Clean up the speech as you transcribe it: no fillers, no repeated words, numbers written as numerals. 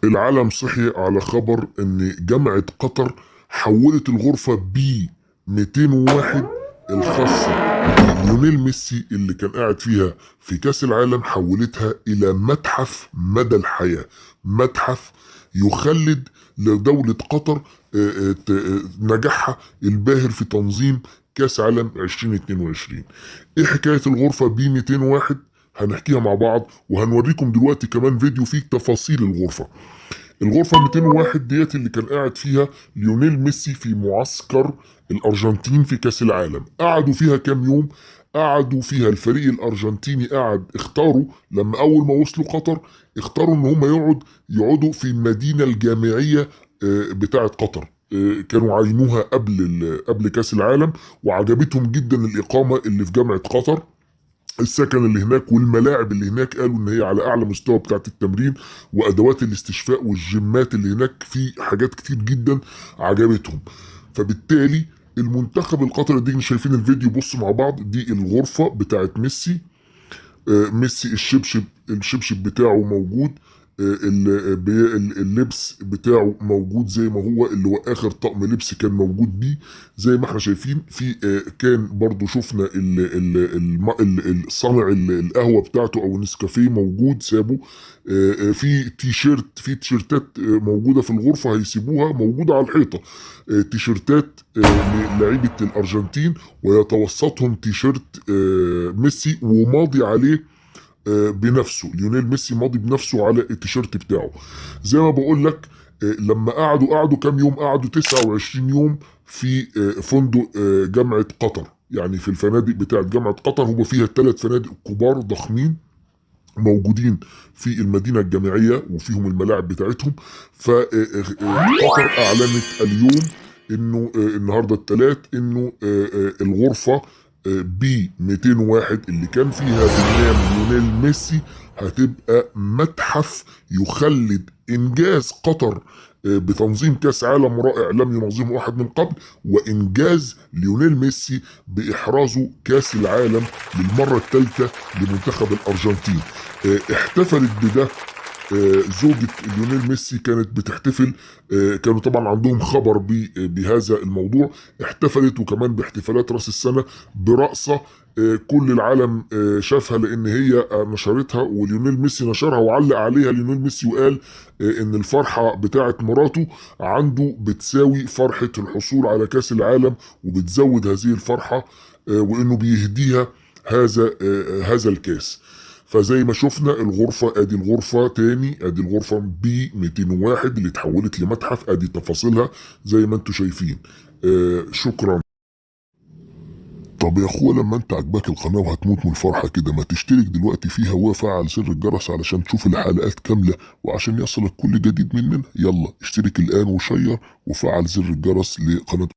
العالم صحي على خبر ان جامعة قطر حولت الغرفة بي 201 الخاصة بليونيل ميسي اللي كان قاعد فيها في كأس العالم، حولتها إلى متحف مدى الحياة. متحف يخلد لدولة قطر نجاحها الباهر في تنظيم كأس عالم 2022. ايه حكاية الغرفة بي 201؟ هنحكيها مع بعض، وهنوريكم دلوقتي كمان فيديو فيه تفاصيل الغرفة. الغرفة 201 ديت اللي كان قاعد فيها ليونيل ميسي في معسكر الأرجنتين في كأس العالم. قعدوا فيها كام يوم؟ قعدوا فيها الفريق الأرجنتيني اختاروا لما أول ما وصلوا قطر، اختاروا إن هم يقعدوا في المدينة الجامعية بتاعة قطر. كانوا عينوها قبل كأس العالم، وعجبتهم جدا الإقامة اللي في جامعة قطر، السكن اللي هناك والملاعب اللي هناك. قالوا ان هي على اعلى مستوى بتاعه التمرين، وادوات الاستشفاء والجيمات اللي هناك، في حاجات كتير جدا عجبتهم. فبالتالي المنتخب القطري دي شايفين الفيديو، بصوا مع بعض، دي الغرفة بتاعه ميسي. ميسي الشبشب بتاعه موجود، اللبس بتاعه موجود زي ما هو، اللي هو اخر طقم لبس كان موجود بيه زي ما احنا شايفين. في كان برضو شفنا صانع القهوه بتاعته او النسكافيه موجود سابه. في تيشيرتات موجوده في الغرفه، هيسيبوها موجوده على الحيطه. تيشيرتات للاعيبه الارجنتين، ويتوسطهم تيشيرت ميسي وماضي عليه بنفسه. ليونيل ميسي ماضي بنفسه على التيشيرت بتاعه. زي ما بقول لك، لما قعدوا كام يوم؟ قعدوا 29 يوم في فندق جامعة قطر، يعني في الفنادق بتاعت جامعة قطر. هو فيها 3 فنادق كبار ضخمين موجودين في المدينة الجامعية، وفيهم الملاعب بتاعتهم. فقطر أعلنت اليوم انه النهارده الثلاث انه الغرفة بي 201 اللي كان فيها بنيام ليونيل ميسي هتبقى متحف يخلد انجاز قطر بتنظيم كاس عالم رائع لم ينظمه احد من قبل، وانجاز ليونيل ميسي باحرازه كاس العالم للمره الثالثه لمنتخب الارجنتين. احتفلت بده زوجة ليونيل ميسي، كانت بتحتفل. كانوا طبعا عندهم خبر بهذا الموضوع. احتفلت، وكمان باحتفالات راس السنة برقصة كل العالم شافها، لان هي نشرتها وليونيل ميسي نشرها وعلق عليها ليونيل ميسي، وقال ان الفرحة بتاعت مراته عنده بتساوي فرحة الحصول على كاس العالم، وبتزود هذه الفرحة، وانه بيهديها هذا الكاس. فزي ما شفنا الغرفة، ادي الغرفة تاني، ادي الغرفة بي 201 اللي اتحولت لمتحف، ادي تفاصيلها زي ما انتم شايفين. شكرا. طب يا اخويا، لما انت عجبك القناة وهتموت من الفرحة كده، ما تشترك دلوقتي فيها وفعل زر الجرس علشان تشوف الحلقات كاملة، وعشان يصلك كل جديد مننا. يلا اشترك الان وشير وفعل زر الجرس لقناة